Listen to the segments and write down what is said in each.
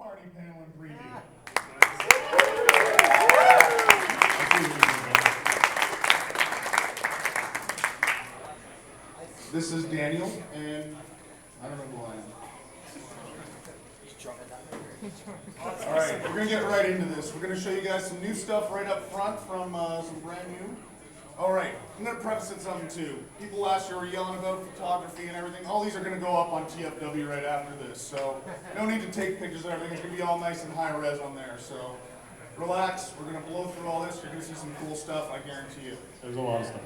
party panel in preview. This is Daniel, and I don't know who I am. Alright, we're going to get right into this. We're going to show you guys some new stuff right up front from some brand new. Alright, I'm going to preface it something too. People last year were yelling about photography and everything. All these are going to go up on TFW right after this, so no need to take pictures of everything. It's going to be all nice and high res on there, so relax. We're going to blow through all this. You're going to see some cool stuff, I guarantee you. There's a lot of stuff.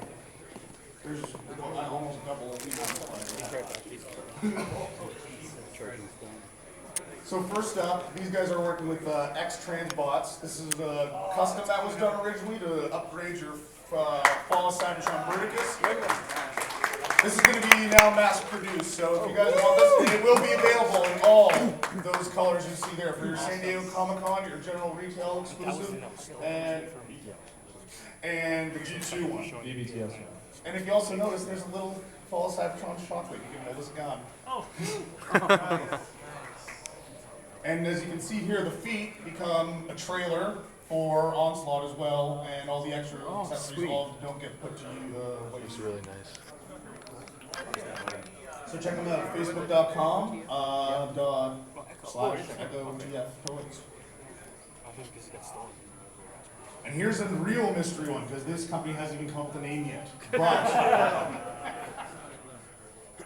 There's almost a couple of people. So first up, these guys are working with X-Transbots. This is a custom that was done originally to upgrade your Fall of Cybertron Verticus. This is going to be now mass-produced, so if you guys want this, it will be available in all those colors you see there for your San Diego Comic-Con, your general retail exclusive, and the G2 one. BTS. And if you also notice, there's a little Fall of Cybertron chocolate you can hold this gun. Oh. And as you can see here, the feet become a trailer for Onslaught as well, and all the extra accessories all don't get put to you. It's really nice. So check them out at facebook.com/TFtoys. And here's a real mystery one, because this company hasn't even come up with a name yet. But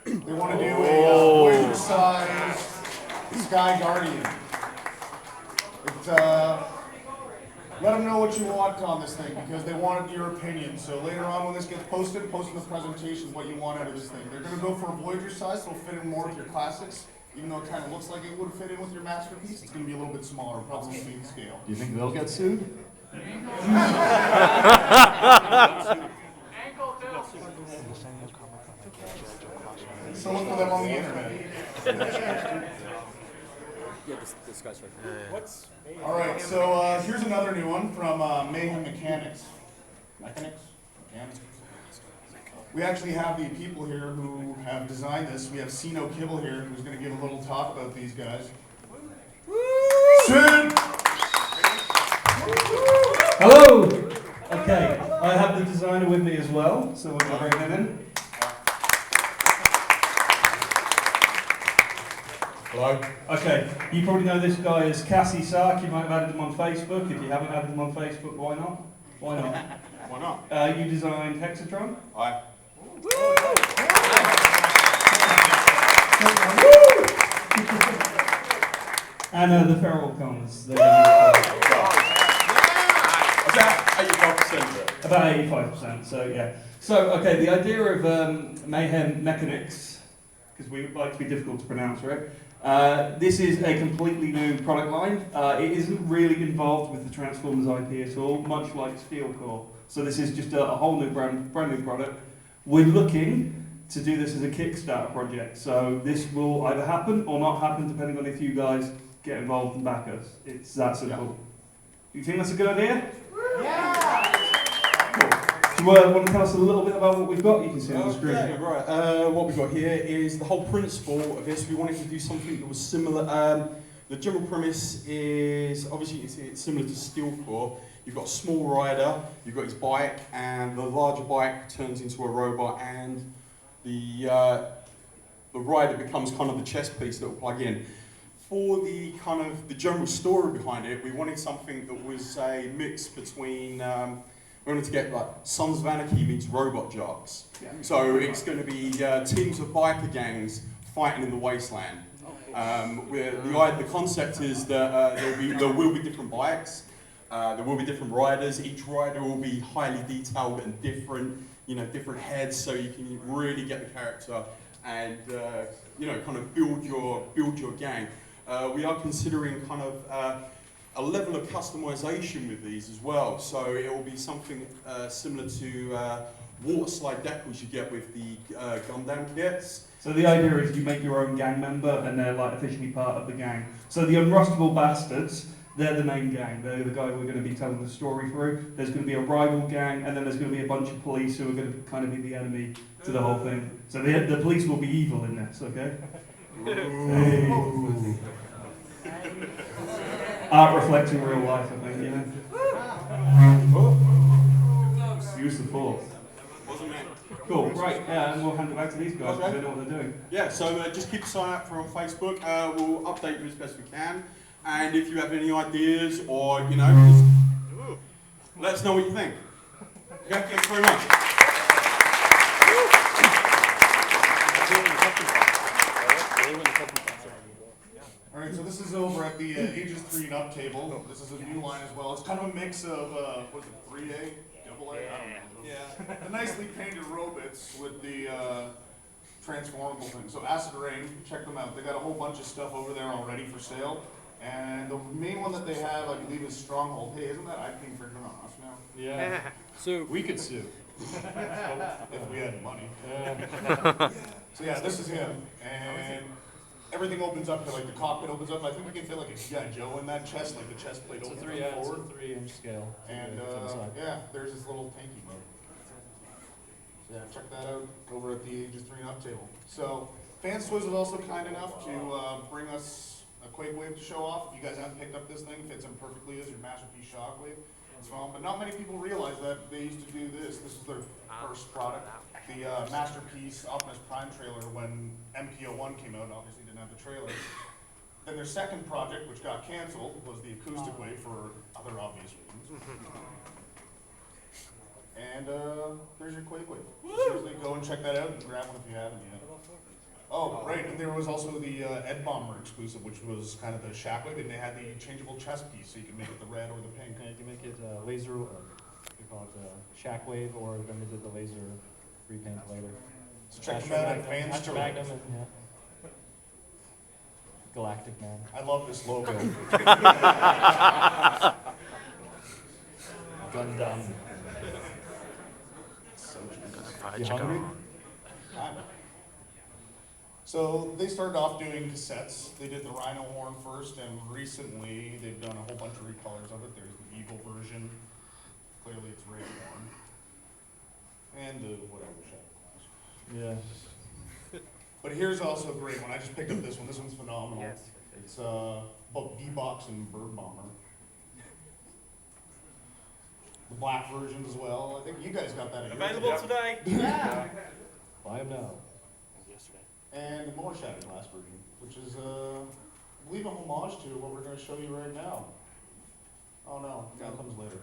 they want to do a Voyager-sized Sky Guardian. Let them know what you want on this thing, because they wanted your opinion. So later on when this gets posted, post in the presentation what you want out of this thing. They're going to go for a Voyager size, so it'll fit in more with your classics. Even though it kind of looks like it would fit in with your masterpiece, it's going to be a little bit smaller, probably in scale. Do you think they'll get sued? So look for them on the internet. This guy's right there. Alright, so here's another new one from Mayhem Mechanics. Mechanics? We actually have the people here who have designed this. We have Sino Kibble here, who's going to give a little talk about these guys. Sin! Hello! Okay, I have the designer with me as well, so we're going to bring him in. Hello. Okay, you probably know this guy as Cassie Sark. You might have added him on Facebook. If you haven't added him on Facebook, why not? Why not? Why not? You designed Hexatron? Aye. And the Feral Cons. About 85%, so yeah. So, okay, the idea of Mayhem Mechanics, because we would like to be difficult to pronounce, right? This is a completely new product line. It isn't really involved with the Transformers IP at all, much like Steel Core. So this is just a whole new brand new product. We're looking to do this as a Kickstarter project. So this will either happen or not happen, depending on if you guys get involved and back us. It's that simple. You think that's a good idea? Yeah! Do you want to tell us a little bit about what we've got? You can see on the screen. Yeah, right. What we've got here is the whole principle of this. We wanted to do something that was similar. The general premise is, obviously it's similar to Steel Core. You've got a small rider, you've got his bike, and the larger bike turns into a robot, and the rider becomes kind of the chest piece that will plug in. For the kind of the general story behind it, we wanted something that was a mix between we wanted to get like Sons of Anarchy meets Robot Jocks. Yeah. So it's going to be teams of biker gangs fighting in the wasteland. The concept is that there will be different bikes, there will be different riders. Each rider will be highly detailed and different, different heads, so you can really get the character and kind of build your gang. We are considering kind of a level of customization with these as well. So it will be something similar to water slide decals you get with the Gundam kits. So the idea is you make your own gang member and they're like officially part of the gang. So the Unrustable Bastards, they're the main gang. They're the guy we're going to be telling the story through. There's going to be a rival gang, and then there's going to be a bunch of police who are going to kind of be the enemy to the whole thing. So the police will be evil in this, okay? Hey. art reflecting real life, I think, you know. Use the force. Wasn't me. Cool, right, and we'll hand it back to these guys, because they know what they're doing. Yeah, so just keep a sign up for on Facebook. We'll update you as best we can. And if you have any ideas or, you know, just let us know what you think. Okay, thanks very much. All right, so this is over at the ages 3 and up table. This is a new line as well. It's kind of a mix of, what is it, 3A, double A? I don't know. Yeah. The nicely painted robots with the transformable thing. So Acid Rain, check them out. They got a whole bunch of stuff over there already for sale. And the main one that they have, I believe, is Stronghold. Hey, isn't that IP infringement on us now? Yeah. So We could sue. If we had money. So yeah, this is him. And everything opens up to like the cockpit opens up. I think we can fit like a G.I. Joe in that chest, like the chest plate It's a opens three, up it's a forward. 3-inch scale. And To the side. yeah, there's this little tanky mode. So yeah, check that out over at the ages 3 and up table. So Fanstoys was also kind enough to bring us a Quake Wave to show off. If you guys haven't picked up this thing, fits in perfectly as your Masterpiece Shockwave. But not many people realize that they used to do this. This is their first product. The Masterpiece Optimus Prime trailer when MPO1 came out, obviously didn't have the trailer. Then their second project, which got canceled, was the Acoustic Wave for other obvious reasons. And there's your Quake Wave. Seriously, go and check that out and grab one if you haven't yet. Oh, right, and there was also the Ed Bomber exclusive, which was kind of the Shockwave, and they had the changeable chest piece, so you can make it the red or the pink. Yeah, you can make it laser, or we call it Shockwave, or then we did the laser repaint later. So check them out at Master Fanstoys. Magnum and, yeah. Galactic Man. I love this logo. Gundam. You hungry? So they started off doing cassettes. They did the Rhino horn first, and recently they've done a whole bunch of recolors of it. There's the Eagle version. Clearly it's red horn. And the whatever shadow. Yeah. But here's also a great one. I just picked up this one. This one's phenomenal. Yes. It's both V-Box and Bird Bomber. The black version as well. I think you guys got that. Available today. Yeah. Buy them now. And the more Shattered Glass version, which is, I believe, a homage to what we're going to show you right now. Oh no, that comes later.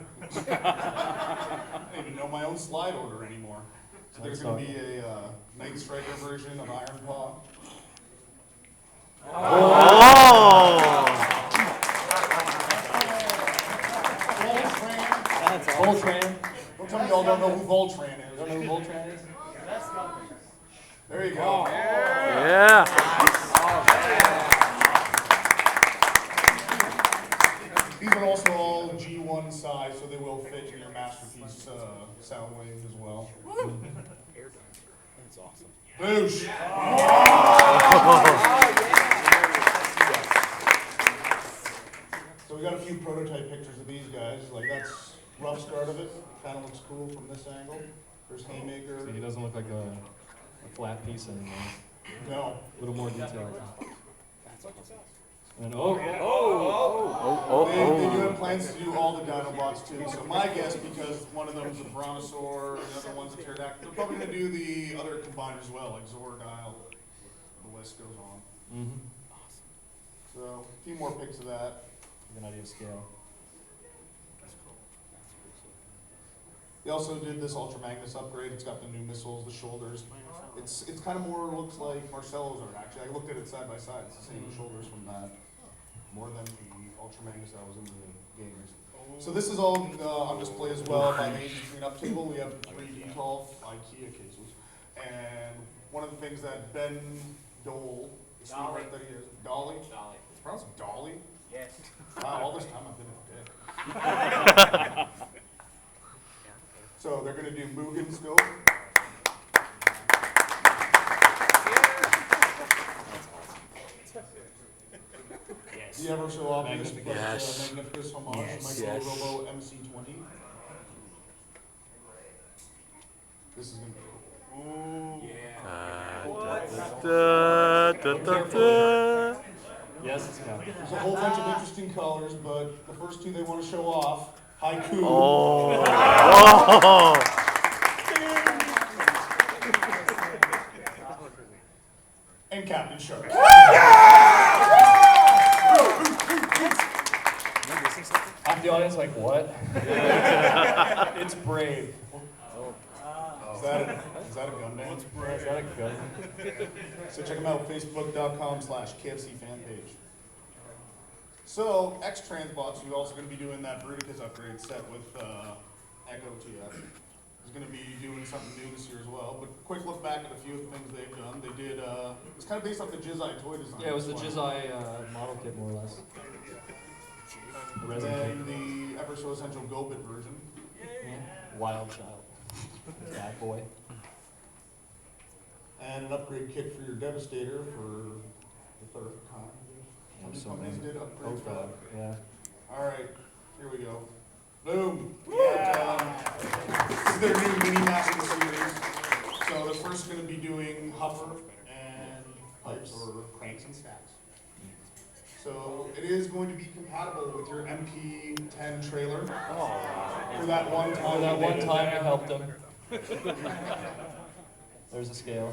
I don't even know my own slide order anymore. So there's going to be a Night Striker version of Iron Paw. Voltran. Don't tell me y'all don't know who Voltran is. Don't know who Voltran is? There you go. yeah. These are also all G1 size, so they will fit in your Masterpiece sound waves as well. That's awesome. Boosh! So we got a few prototype pictures of these guys. Like that's rough start of it. Kind of looks cool from this angle. There's Haymaker. See, he doesn't look like a flat piece anymore. No. A little more detail. And They do have plans to do all the Dinobots too. So my guess, because one of them is a Brontosaur and the other one's a Pterodactyl, they're probably going to do the other combined as well, like Zordile. The list goes on. mm-hmm. So a few more pics of that. Give an idea of scale. They also did this Ultra Magnus upgrade. It's got the new missiles, the shoulders. It's kind of more looks like Marcello's are actually. I looked at it side by side. It's the same shoulders from that. More than the Ultra Magnus that was in the gamers. So this is all on display as well by the ages 3 and up table. We have 3 D12 IKEA cases. And one of the things that Ben Dole, the right that he is, Dolly? Dolly. It's pronounced Dolly? Yes. Wow, all this time I've been a dick. So they're going to do Mugen scope. Yes. Do you ever show off this Yes. Magnificus homage Yes. Micro Yes. Robo MC20? This is going to be Yeah. Yes, it's coming. There's a whole bunch of interesting colors, but the first two they want to show off, Haiku Oh. and Captain Shark. Half the audience like, what? It's Brave. Is that a gun name? Is that a gun? So check them out, facebook.com/KFC fan page. So, X-Transbots, who's also going to be doing that Bruticus upgrade set with Echo TF, is going to be doing something new this year as well. But quick look back at a few of the things they've done. They did, it's kind of based off the Jizai toy design. Yeah, it was the Jizai model kit, more or less. The And resin then the ever so essential Go-Bit version. kit. Wild child. Bad boy. And an upgrade kit for your Devastator for the third con. How many So companies many. did upgrades for that? Yeah. Alright, here we go. Boom! Yeah. This is their new mini master series. So the first going to be doing huffer and pipes or cranks and stacks. So it is going to be compatible with your MP10 trailer. For that one time. For that they one did time that. you helped them. There's a scale.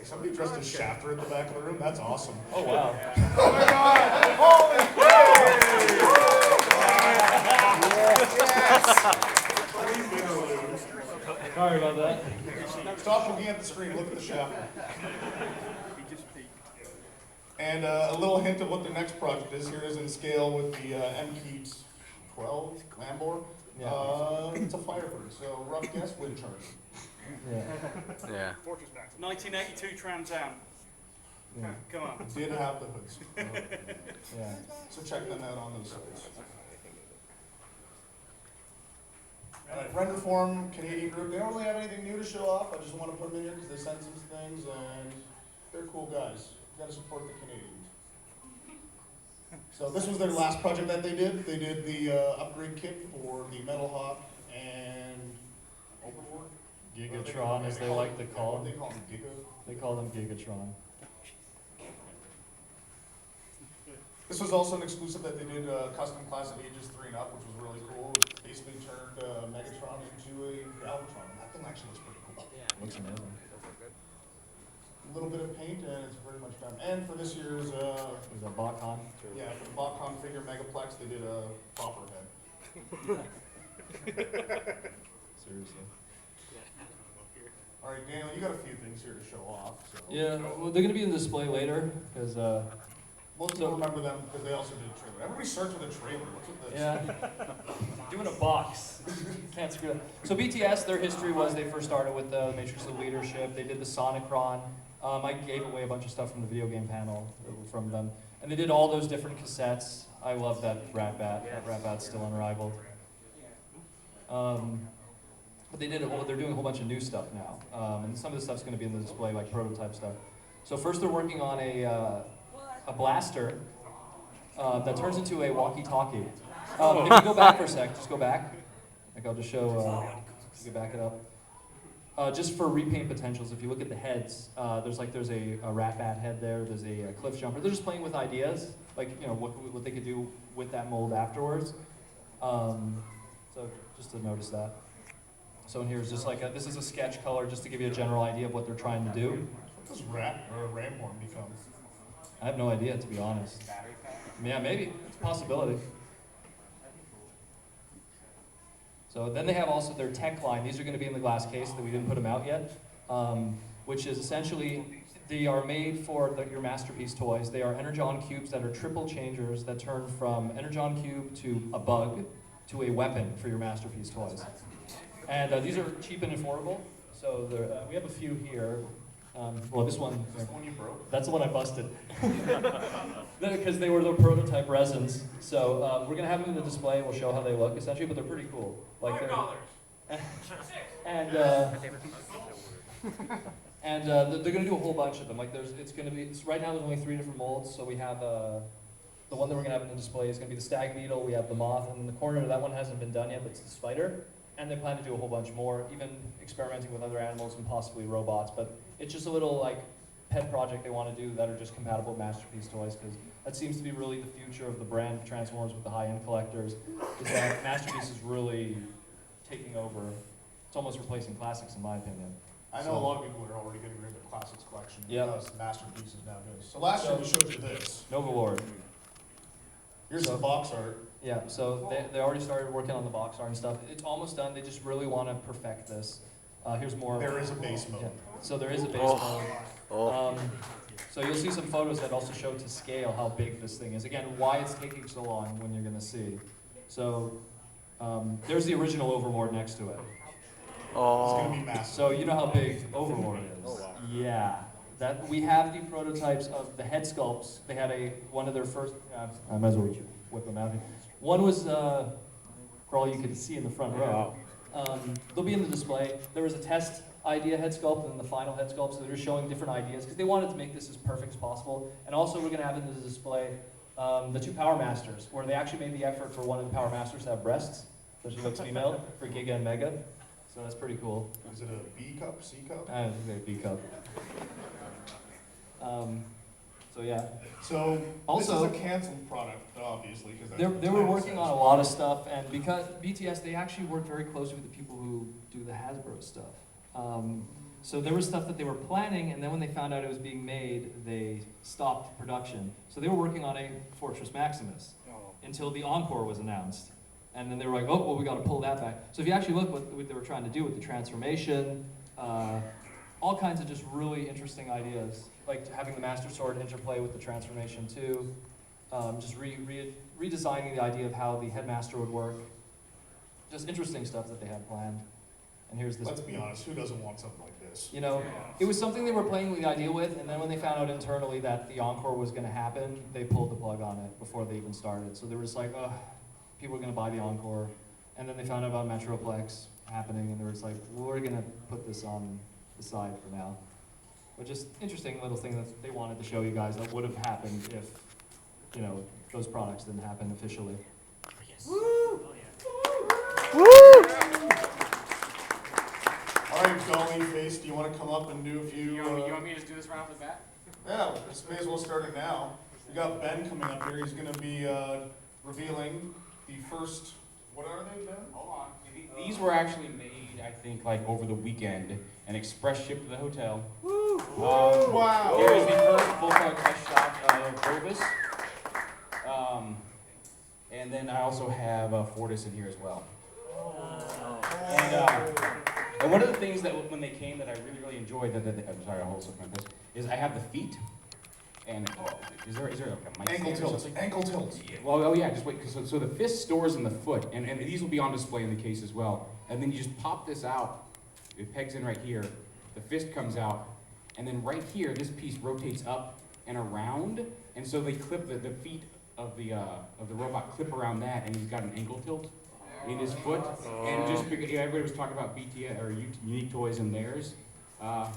Somebody dressed as Shafter at the back of the room. That's awesome. Oh wow. Oh my God! Holy Sorry about that. Stop looking at the screen. Look at the Shafter. And a little hint of what the next project is. Here is in scale with the MKeat 12 Lambor. It's a Firebird, so rough guess, wind charge. Yeah. Yeah. 1982 Trans Am. Yeah. Come on. Did have the hoods. Yeah. So check them out on those sites. Alright, Renderform, Canadian group. They don't really have anything new to show off. I just want to put them in here because they sent some things and they're cool guys. You gotta support the Canadians. So this was their last project that they did. They did the upgrade kit for the Metal Hawk and Overlord. Gigatron, as they like to call They them. call them Giga. They call them Gigatron. This was also an exclusive that they did custom class at ages 3 and up, which was really cool. It basically turned Megatron into a Galvatron. That thing actually was pretty cool. Looks amazing. A little bit of paint and it's pretty much done. And for this year's, There's a BotCon. yeah, for the BotCon figure Megaplex, they did a popper head. Seriously. All right, Daniel, you got a few things here to show off. So. Yeah, well, they're gonna be in display later, because, Most people remember them because they also did a trailer. Everybody starts with a trailer. What's with this? yeah. Doing a box. Can't screw it up. So BTS, their history was they first started with the Matrix of Leadership. They did the Sonicron. I gave away a bunch of stuff from the video game panel from them. And they did all those different cassettes. I love that Rat Bat. That Rat Bat's still unrivaled. But they did they're doing a whole bunch of new stuff now. And some of the stuff's going to be in the display, like prototype stuff. So first they're working on a blaster that turns into a walkie-talkie. If you go back for a sec, just go back. Like I'll just show, you can back it up. Just for repaint potentials, if you look at the heads, there's a Rat Bat head there, there's a cliff jumper. They're just playing with ideas, like what they could do with that mold afterwards. So just to notice that. So in here is just this is a sketch color just to give you a general idea of what they're trying to do. What does rat or ramhorn become? I have no idea, to be honest. Yeah, maybe. It's a possibility. So then they have also their tech line. These are going to be in the glass case that we didn't put them out yet, which is essentially, they are made for your Masterpiece toys. They are Energon cubes that are triple changers that turn from Energon cube to a bug to a weapon for your Masterpiece toys. And these are cheap and affordable. So we have a few here. Well, this one. Is this one you broke? That's the one I busted. Because they were the prototype resins. So we're going to have them in the display. We'll show how they look, essentially, but they're pretty cool. Like $5. And they're going to do a whole bunch of them. Like right now there's only 3 different molds. So we have the one that we're going to have in the display is going to be the stag beetle. We have the moth, and in the corner that one hasn't been done yet, but it's the spider. And they plan to do a whole bunch more, even experimenting with other animals and possibly robots. But it's just a little pet project they want to do that are just compatible with Masterpiece toys, because that seems to be really the future of the brand of Transformers with the high-end collectors, is that Masterpiece is really taking over. It's almost replacing classics, in my opinion. I know a lot of people are already getting rid of the classics collection Yep. because Masterpiece is now good. So last year we showed you this. Nova Lord. Here's So- some box art. Yeah, so they already started working on the box art and stuff. It's almost done. They just really want to perfect this. Here's more. There is a base mode. Yeah. So there is a base Oh. mode. Oh. So you'll see some photos that also show to scale how big this thing is. Again, why it's taking so long when you're going to see. So there's the original Overlord next to it. It's Oh. gonna be massive. So you know how big Overlord is. Oh, wow. Yeah. That we have the prototypes of the head sculpts. They had one of their first. I might as well whip them out here. One was for all you can see in the front row. They'll be in the display. There was a test idea head sculpt and then the final head sculpt, so they're just showing different ideas because they wanted to make this as perfect as possible. And also we're going to have in the display the two Power Masters, where they actually made the effort for one of the Power Masters to have breasts, so she looks female, for Giga and Mega. So that's pretty cool. Is it a B cup, C cup? I think they're B cup. So yeah. So Also- this is a canceled product, obviously, because They were working on a lot of stuff, and because BTS, they actually work very closely with the people who do the Hasbro stuff. So there was stuff that they were planning, and then when they found out it was being made, they stopped production. So they were working on a Fortress Maximus until the Encore was announced. And then they were like, oh, well, we got to pull that back. So if you actually look what they were trying to do with the transformation, all kinds of just really interesting ideas, like having the Master Sword interplay with the transformation too, just redesigning the idea of how the Headmaster would work. Just interesting stuff that they had planned. And here's this. Let's be honest, who doesn't want something like this? You know, it was something they were playing with the idea with, and then when they found out internally that the Encore was going to happen, they pulled the plug on it before they even started. So they were just like, oh, people are going to buy the Encore. And then they found out about Metroplex happening, and they were just like, well, we're going to put this on the side for now. But just interesting little thing that they wanted to show you guys that would have happened if, you know, those products didn't happen officially. All right, Dolly Face, do you want to come up and do a few? You want me to just do this right off the bat? Yeah, just may as well start it now. We got Ben coming up here. He's going to be revealing the first. What are they, Ben? Hold on. These were actually made, I think, like over the weekend and express shipped to the hotel. Woo! Wow. Here is the first full-color test shot of Bovis. And then I also have Fortis in here as well. And one of the things that when they came that I really, really enjoyed, I'm sorry, I'll hold something like this, is I have the feet. And is there like a mic Ankle stand or tilt. something? Ankle tilt. Yeah, well, oh yeah, just wait. So the fist stores in the foot, and these will be on display in the case as well. And then you just pop this out. It pegs in right here. The fist comes out, and then right here, this piece rotates up and around. And so they clip the feet of the robot clip around that, and he's got an ankle tilt in his foot. And just because everybody was talking about BTS or Unique Toys and theirs,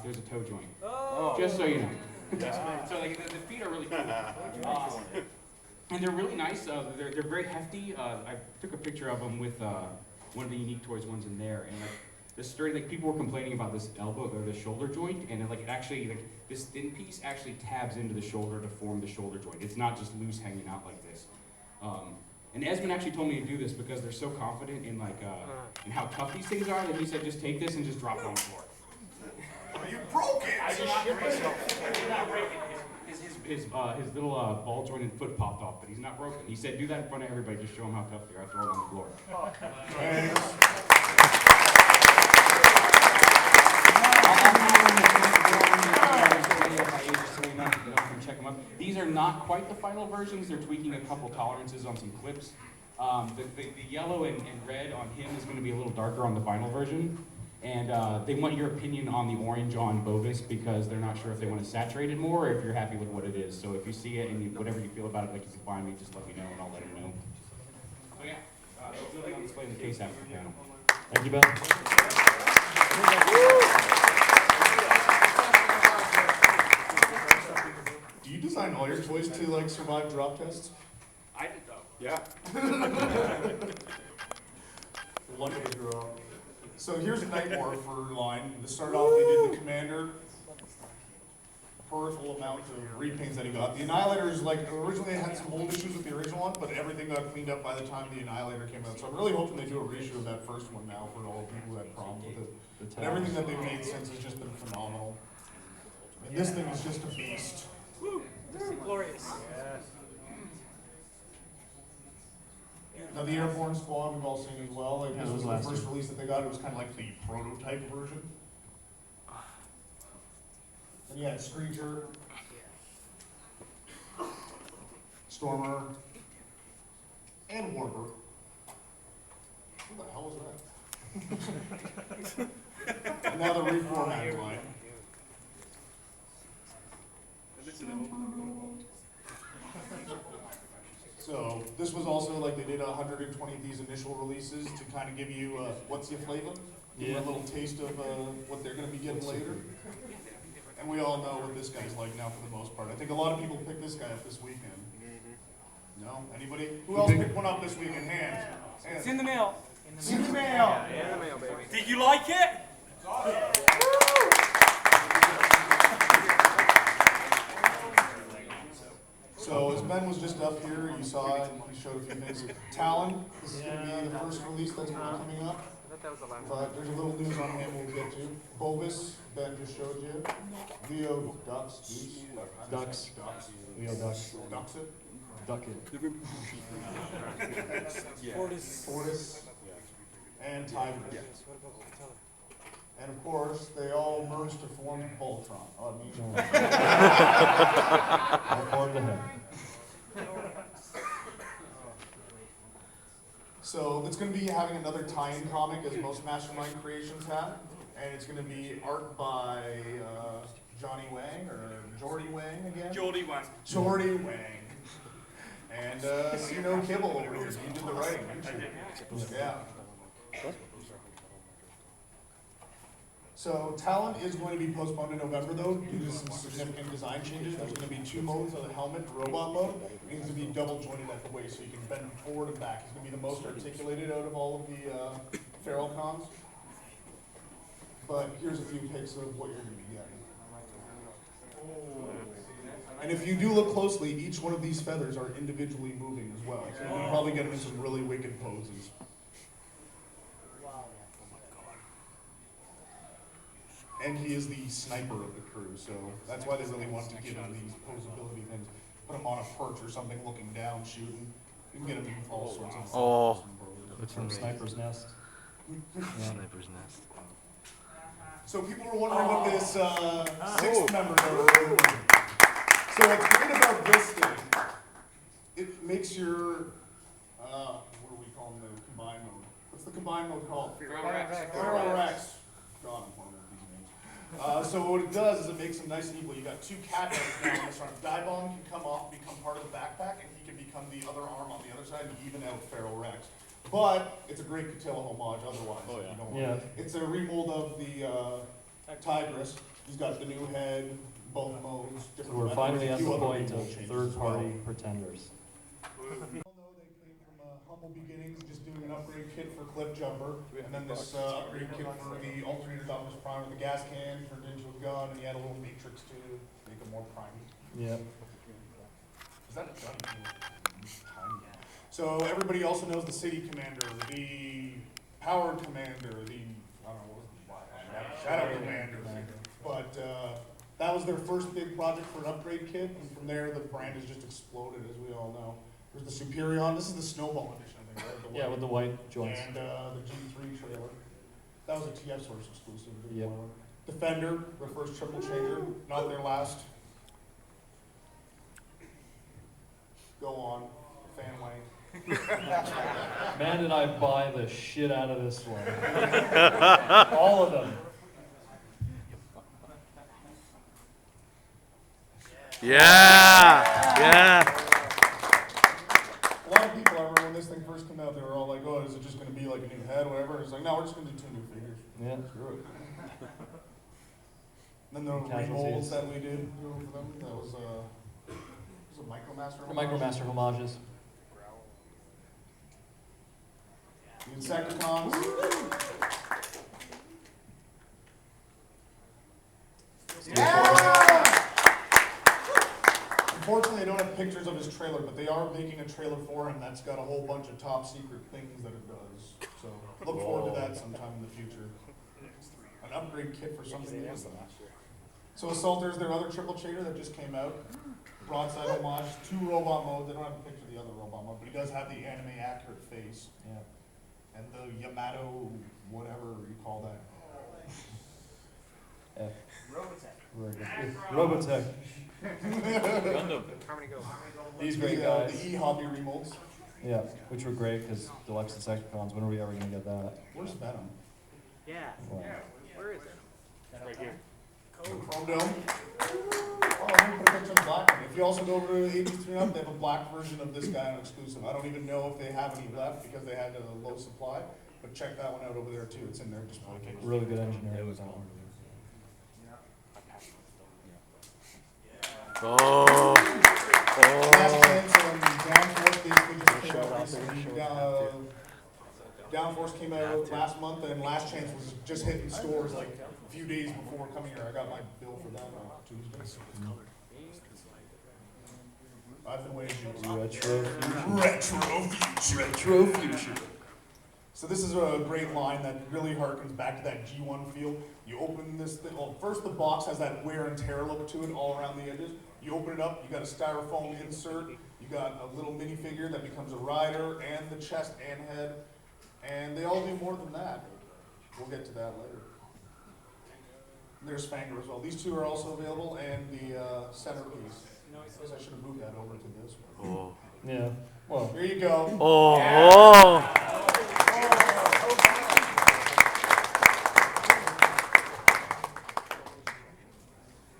there's a toe joint. Just so you know. So like the feet are really cool, and they're really nice. They're very hefty. I took a picture of them with one of the Unique Toys ones in there, and like the sturdy. Like people were complaining about this elbow or the shoulder joint, and like it actually like this thin piece actually tabs into the shoulder to form the shoulder joint. It's not just loose hanging out like this. And Esmond actually told me to do this because they're so confident in like in how tough these things are that he said just take this and just drop it on the floor. You broke it! I just shit myself. He's not breaking. His little ball jointed foot popped off, but he's not broken. He said, do that in front of everybody, just show them how tough they are. Throw it on the floor. Check them up. These are not quite the final versions. They're tweaking a couple tolerances on some clips. The yellow and red on him is going to be a little darker on the final version. And they want your opinion on the orange on Bovis because they're not sure if they want to saturate it more or if you're happy with what it is. So if you see it and whatever you feel about it, like you can find me, just let me know and I'll let them know. So yeah, it's really on display in the case after the panel. Thank you, Ben. Do you design all your toys to like survive drop tests? I did though. Yeah. Lucky to grow up. So here's Nightmare for line. To start off, they did the Commander. peripheral amount of repaints that he got. The Annihilator is like, originally they had some old issues with the original one, but everything got cleaned up by the time the Annihilator came out. So I'm really hoping they do a reissue of that first one now for all the people who had problems with it. But everything that they've made since has just been phenomenal. And this thing is just a beast. Woo! This is glorious. Now the Airborne Squad we've all seen as well. Like, this was the first release that they got. It was kind of like the prototype version. And you had Screecher, Stormer, and Warper. What the hell was that? And now the reformatted line. So this was also like they did 120 of these initial releases to kind of give you what's your flavor, give you a little taste of what they're going to be getting later. And we all know what this guy's like now for the most part. I think a lot of people picked this guy up this weekend. No? Anybody? Who else picked one up this weekend? Hands. It's in the mail. It's in the mail. In the mail, baby. Did you like it? So as Ben was just up here, you saw it, he showed a few things. Talon, this is going to be the first release that's coming up. But there's a little news on him we'll get to. Bulbous, Ben just showed you. Leo Ducks. Ducks. Leo Ducks. Ducks it. Duck it. Fortis. And Tigress. And of course, they all merged to form Voltron. Oh, I mean, All formed ahead. So it's going to be having another tie-in comic, as most MasterMind Creations have, and it's going to be art by Johnny Wang, or Jordy Wang again? Jordy Wang. Jordy Wang. And you know Kibble over here, you did the writing, didn't you? Yeah. So Talon is going to be postponed in November though, due to some significant design changes. There's going to be 2 modes of the helmet, robot mode. It needs to be double jointed at the waist so you can bend forward and back. It's going to be the most articulated out of all of the feral cons. But here's a few pics of what you're going to be getting. And if you do look closely, each one of these feathers are individually moving as well. So you can probably get them in some really wicked poses. And he is the sniper of the crew, so that's why they really want to give him these posability things. Put him on a perch or something looking down, shooting. You can get him in all sorts of Oh. It's from Sniper's Nest. Sniper's nest. So people were wondering what this 6th member does. So what's great about this thing, it makes your, what do we call them, the combine mode? What's the combine mode called? Feral Rex. Feral Rex. God, I'm horrible with these names. So what it does is it makes them nice and equal. You got 2 cat heads down this front. Diebomb can come off, become part of the backpack, and he can become the other arm on the other side and even out Feral Rex. But it's a great Catilla homage otherwise. Oh, yeah. You know, Yeah. it's a remold of the Tigress. He's got the new head, both modes. So different we're weapons, finally a at few the other point remold of changes as third-party well. pretenders. We all know they came from humble beginnings, just doing an upgrade kit for Clip Jumper, and then this upgrade kit for the Alternator's Optimus Prime with the gas can turned into a gun, and you had a little matrix to make it more primey. Yeah. Is that a gun? Tiny. So everybody also knows the City Commander, the Powered Commander, the, I don't know, what was it? Shadow Commander. But that was their first big project for an upgrade kit, and from there the brand has just exploded, as we all know. There's the Superion, this is the Snowball edition, I think, right? Yeah, with the white joints. And the G3 trailer. That was a TF Source exclusive. Yep. Defender, their first triple changer, not their last. Go on, Fan Wang. Man, did I buy the shit out of this one. All of them. Yeah! Yeah! A lot of people, I remember when this thing first came out, they were all like, oh, is it just going to be like a new head or whatever? It's like, no, we're just going to do 2 new figures. Yeah. Screw it. Then the Casualties. remolds that we did for them, that was a Micromaster. The Micromaster homages. The Insecticons. Yeah! don't have pictures of his trailer, but they are making a trailer for him that's got a whole bunch of top secret things that it does. So look forward to that sometime in the future. An upgrade kit for something else. So Assaulter's their other triple chaser that just came out. Broadside homage, 2 robot modes. They don't have a picture of the other robot mode, but he does have the anime accurate face. Yeah. And the Yamato, whatever you call that. Robotech. These great guys. The E-Hobby remotes. Yeah, which were great because Deluxe and TFcons. When are we ever gonna get that? Where's Venom? Yeah. Wow. Where is it? Right here. Chrome Dome. Oh, I'm gonna put a picture of the black one. If you also go over to 83 up, they have a black version of this guy on exclusive. I don't even know if they have any left because they had a low supply, but check that one out over there too. It's in their display case. Really good engineering was that one. Oh. Last chance and Downforce basically just came out recently. Downforce came out last month and Last Chance was just hitting stores like a few days before coming here. I got my bill for that on Tuesday. I've been waiting. Retro future. So this is a great line that really harkens back to that G1 feel. You open this thing, well, first the box has that wear and tear look to it all around the edges. You open it up, you got a styrofoam insert, you got a little minifigure that becomes a rider, and the chest and head, and they all do more than that. We'll get to that later. There's Fanger as well. These two are also available, and the centerpiece. I should have moved that over to this one. Oh. Yeah. Well, Here you go. Oh.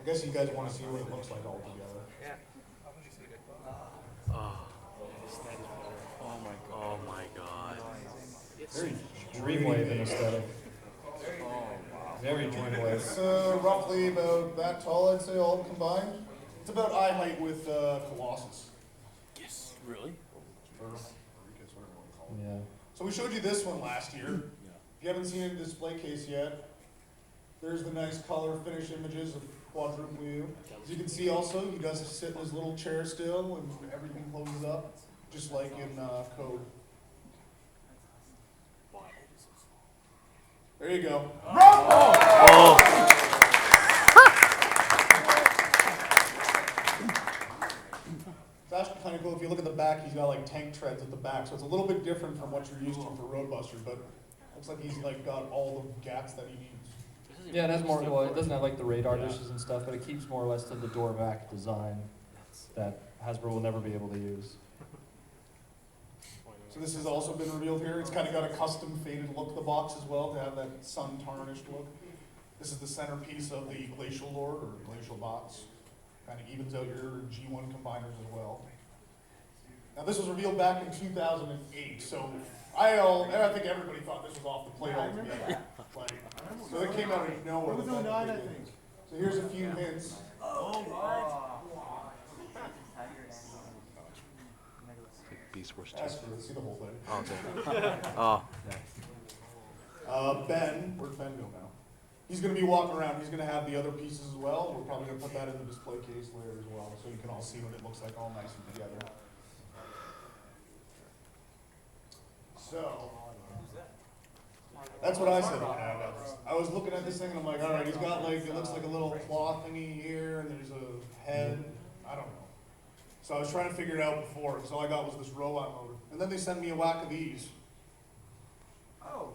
I guess you guys want to see what it looks like all together. Oh my God. very Dreamwave in aesthetic. Very Dreamwave. It's roughly about that tall, I'd say, all combined. It's about eye height with Colossus. Yes. Really? Or Eureka, whatever you want to call it. Yeah. So we showed you this one last year. If you haven't seen it in display case yet, there's the nice color finish images of Quadruple U. As you can see also, he does sit in his little chair still and everything closes up, just like in Code. There you go. Oh. It's actually kind of cool. If you look at the back, he's got like tank treads at the back, so it's a little bit different from what you're used to for Roadbuster, but looks like he's like got all the gaps that he needs. Yeah, it has more. Well, it doesn't have like the radar dishes and stuff, but it keeps more or less to the door vac design that Hasbro will never be able to use. So this has also been revealed here. It's kind of got a custom faded look to the box as well to have that sun tarnished look. This is the centerpiece of the Glacial Lord or Glacial Bots. Kind of evens out your G1 combiners as well. Now this was revealed back in 2008, so I think everybody thought this was off the plate altogether. Like, so it came out of nowhere. So here's a few hints. Beast Wars 2. Ask for it, see the whole thing. Oh, damn. Oh. Ben, where'd Ben go now? He's going to be walking around. He's going to have the other pieces as well. We're probably going to put that in the display case later as well, so you can all see what it looks like all nice and together. So, that's what I said when I got this. I was looking at this thing and I'm like, all right, he's got like, it looks like a little claw thingy here and there's a head. I don't know. So I was trying to figure it out before, because all I got was this robot motor. And then they sent me a whack of these. Oh.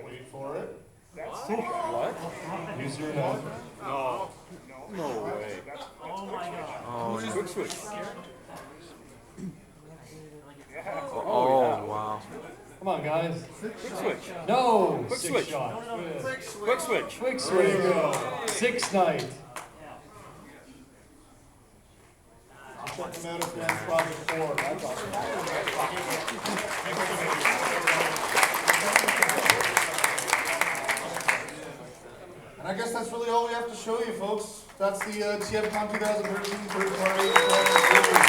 Wait for it. Use your head. No way. Oh my god. Oh, yeah. Quick switch. Oh, wow. Come on, guys. Quick switch. No! Quick Six switch. shot. Quick switch. Quick There you swing. go. Six night. Check them out at FanSproject 4. That's awesome. And I guess that's really all we have to show you, folks. That's the TFcon 2013 third party.